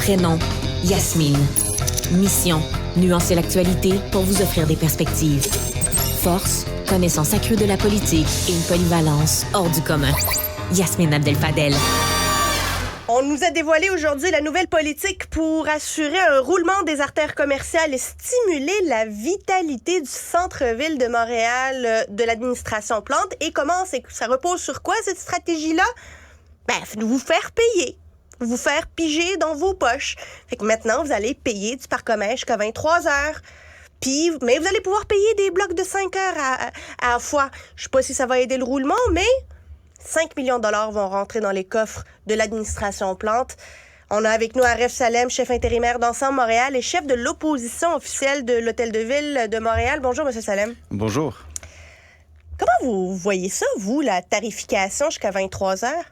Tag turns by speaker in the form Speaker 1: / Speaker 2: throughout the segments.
Speaker 1: Prénom, Yasmine. Mission, nuancer l'actualité pour vous offrir des perspectives. Force, connaissance accrue de la politique et une polyvalence hors du commun. Yasmine Abdel-Fadel.
Speaker 2: On nous a dévoilé aujourd'hui la nouvelle politique pour assurer un roulement des artères commerciales et stimuler la vitalité du centre-ville de Montréal de l'administration Plante. Et comment ça repose sur quoi, cette stratégie-là? De vous faire payer. Vous faire piger dans vos poches. Fait que maintenant, vous allez payer du parcomètre jusqu'à 23 heures. Mais vous allez pouvoir payer des blocs de 5 heures à la fois. Je sais pas si ça va aider le roulement, mais 5 millions de dollars vont rentrer dans les coffres de l'administration Plante. On a avec nous Aref Salem, chef intérimaire d'Ensemble Montréal et chef de l'opposition officielle de l'Hôtel de Ville de Montréal. Bonjour, M. Salem.
Speaker 3: Bonjour.
Speaker 2: Comment vous voyez ça, vous, la tarification jusqu'à 23 heures?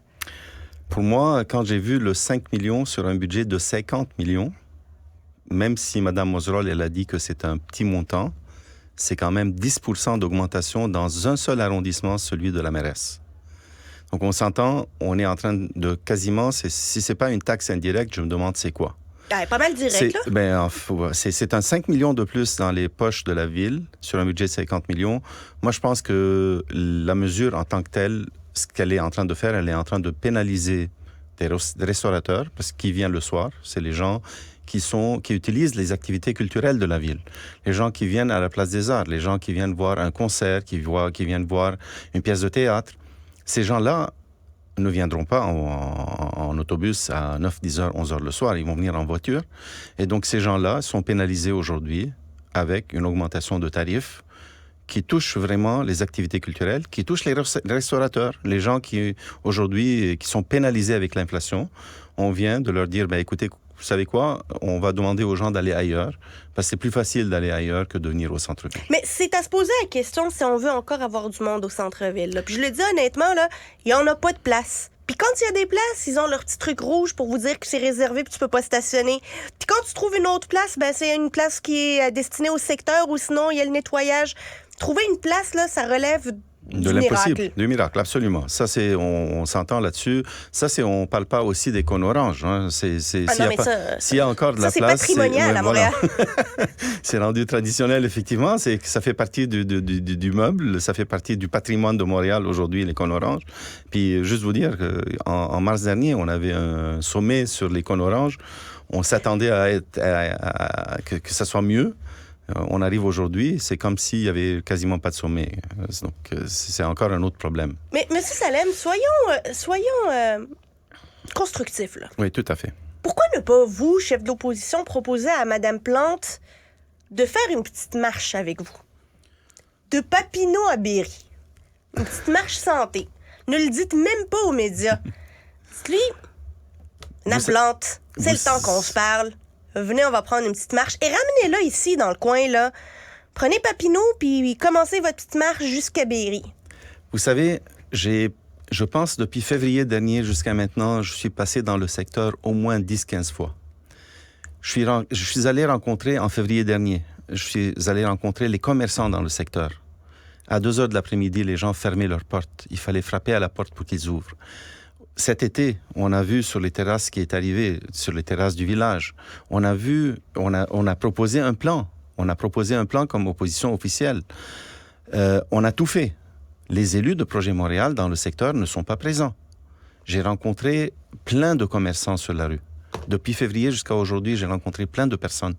Speaker 3: Pour moi, quand j'ai vu le 5 millions sur un budget de 50 millions, même si Mme Mosrol, elle a dit que c'est un petit montant, c'est quand même 10% d'augmentation dans un seul arrondissement, celui de la mairesse. Donc on s'entend, on est en train de quasiment, si c'est pas une taxe indirecte, je me demande c'est quoi.
Speaker 2: Pas mal direct, là.
Speaker 3: C'est un 5 millions de plus dans les poches de la ville, sur un budget de 50 millions. Moi, je pense que la mesure en tant que telle, ce qu'elle est en train de faire, elle est en train de pénaliser des restaurateurs, parce qu'ils viennent le soir, c'est les gens qui utilisent les activités culturelles de la ville. Les gens qui viennent à la Place des Arts, les gens qui viennent voir un concert, qui viennent voir une pièce de théâtre. Ces gens-là ne viendront pas en autobus à 9, 10 heures, 11 heures le soir. Ils vont venir en voiture. Et donc, ces gens-là sont pénalisés aujourd'hui avec une augmentation de tarifs qui touche vraiment les activités culturelles, qui touche les restaurateurs, les gens qui, aujourd'hui, qui sont pénalisés avec l'inflation. On vient de leur dire, écoutez, vous savez quoi? On va demander aux gens d'aller ailleurs, parce que c'est plus facile d'aller ailleurs que de venir au centre-ville.
Speaker 2: Mais c'est à se poser la question si on veut encore avoir du monde au centre-ville, là. Puis je le dis honnêtement, là, il n'y en a pas de place. Puis quand il y a des places, ils ont leur petit truc rouge pour vous dire que c'est réservé puis tu peux pas stationner. Puis quand tu trouves une autre place, c'est une place qui est destinée au secteur ou sinon il y a le nettoyage. Trouver une place, là, ça relève
Speaker 3: de l'impossible, du miracle, absolument. Ça, on s'entend là-dessus. Ça, on parle pas aussi des cônes oranges. Hein. S'il y a encore de la place...
Speaker 2: C'est patrimonial à Montréal.
Speaker 3: Voilà. C'est rendu traditionnel, effectivement. Ça fait partie du meuble, ça fait partie du patrimoine de Montréal aujourd'hui, les cônes oranges. Puis, juste vous dire qu'en mars dernier, on avait un sommet sur les cônes oranges. On s'attendait que ça soit mieux. On arrive aujourd'hui, c'est comme s'il n'y avait quasiment pas de sommet. Donc, c'est encore un autre problème.
Speaker 2: Mais, M. Salem, soyons constructifs, là.
Speaker 3: Oui, tout à fait.
Speaker 2: Pourquoi ne pas, vous, chef de l'opposition, proposer à Mme Plante de faire une petite marche avec vous? De Papineau à Berry. Une petite marche santé. Ne le dites même pas aux médias. Dites-lui, Mme Plante, c'est le temps qu'on se parle. Venez, on va prendre une petite marche. Et ramenez-la ici, dans le coin, là. Prenez Papineau, puis commencez votre petite marche jusqu'à Berry.
Speaker 3: Vous savez, je pense, depuis février dernier jusqu'à maintenant, je suis passé dans le secteur au moins 10-15 fois. Je suis allé rencontrer, en février dernier, les commerçants dans le secteur. À 2 heures de l'après-midi, les gens fermaient leurs portes. Il fallait frapper à la porte pour qu'ils ouvrent. Cet été, on a vu sur les terrasses qui est arrivé, sur les terrasses du village, on a proposé un plan. On a proposé un plan comme opposition officielle. On a tout fait. Les élus de Projet Montréal dans le secteur ne sont pas présents. J'ai rencontré plein de commerçants sur la rue. Depuis février jusqu'à aujourd'hui, j'ai rencontré plein de personnes,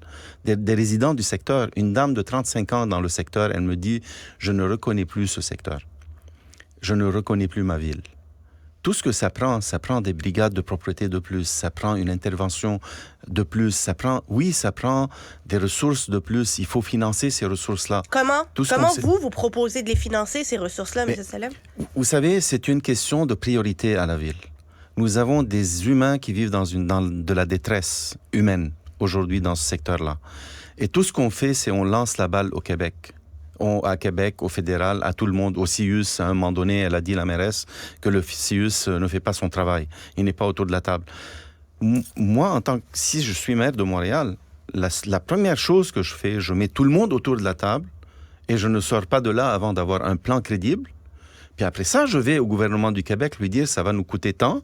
Speaker 3: des résidents du secteur. Une dame de 35 ans dans le secteur, elle me dit « Je ne reconnais plus ce secteur. Je ne reconnais plus ma ville. » Tout ce que ça prend des brigades de propreté de plus, ça prend une intervention de plus, ça prend des ressources de plus. Il faut financer ces ressources-là.
Speaker 2: Comment vous proposez de les financer, ces ressources-là, M. Salem?
Speaker 3: Vous savez, c'est une question de priorité à la ville. Nous avons des humains qui vivent dans de la détresse humaine aujourd'hui dans ce secteur-là. Et tout ce qu'on fait, c'est on lance la balle au Québec. À Québec, au fédéral, à tout le monde, au CIUS. À un moment donné, elle a dit, la mairesse, que le CIUS ne fait pas son travail. Il n'est pas autour de la table. Moi, si je suis maire de Montréal, la première chose que je fais, je mets tout le monde autour de la table et je ne sors pas de là avant d'avoir un plan crédible. Puis après ça, je vais au gouvernement du Québec lui dire, ça va nous coûter tant,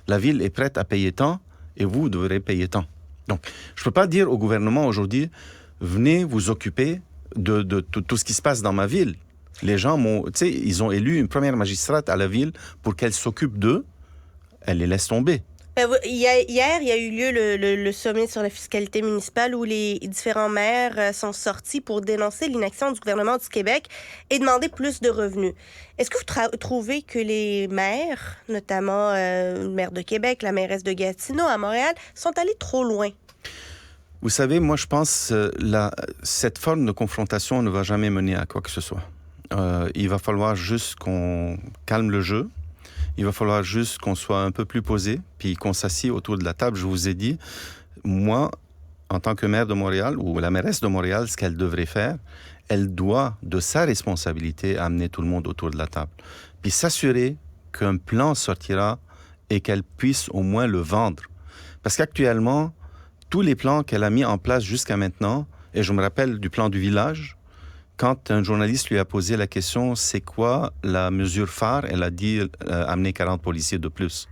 Speaker 3: la ville est prête à payer tant et vous devrez payer tant. Donc, je ne peux pas dire au gouvernement aujourd'hui, venez vous occuper de tout ce qui se passe dans ma ville. Les gens ils ont élu une première magistrate à la ville pour qu'elle s'occupe d'eux. Elle les laisse tomber.
Speaker 2: Hier, il y a eu lieu le sommet sur la fiscalité municipale où les différents maires sont sortis pour dénoncer l'inaction du gouvernement du Québec et demander plus de revenus. Est-ce que vous trouvez que les maires, notamment le maire de Québec, la mairesse de Gatineau à Montréal, sont allés trop loin?
Speaker 3: Vous savez, moi, je pense que cette forme de confrontation ne va jamais mener à quoi que ce soit. Il va falloir juste qu'on calme le jeu. Il va falloir juste qu'on soit un peu plus posé, puis qu'on s'assied autour de la table. Je vous ai dit, moi, en tant que maire de Montréal, ou la mairesse de Montréal, ce qu'elle devrait faire, elle doit, de sa responsabilité, amener tout le monde autour de la table. Puis s'assurer qu'un plan sortira et qu'elle puisse au moins le vendre. Parce qu'actuellement, tous les plans qu'elle a mis en place jusqu'à maintenant, et je me rappelle du plan du village, quand un journaliste lui a posé la question, c'est quoi la mesure phare? Elle a dit amener 40 policiers de plus.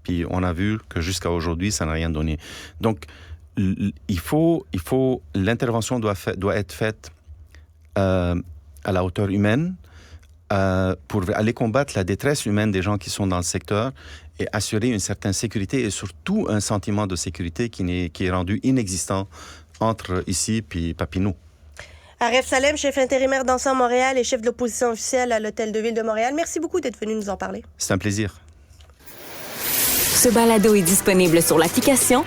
Speaker 3: Puis on a vu que jusqu'à aujourd'hui, ça n'a rien donné. Donc, l'intervention doit être faite à la hauteur humaine pour aller combattre la détresse humaine des gens qui sont dans le secteur et assurer une certaine sécurité et surtout un sentiment de sécurité qui est rendu inexistant entre ici et Papineau.
Speaker 2: Aref Salem, chef intérimaire d'Ensemble Montréal et chef de l'opposition officielle à l'Hôtel de Ville de Montréal, merci beaucoup d'être venu nous en parler.
Speaker 3: C'est un plaisir.
Speaker 1: Ce balado est disponible sur l'application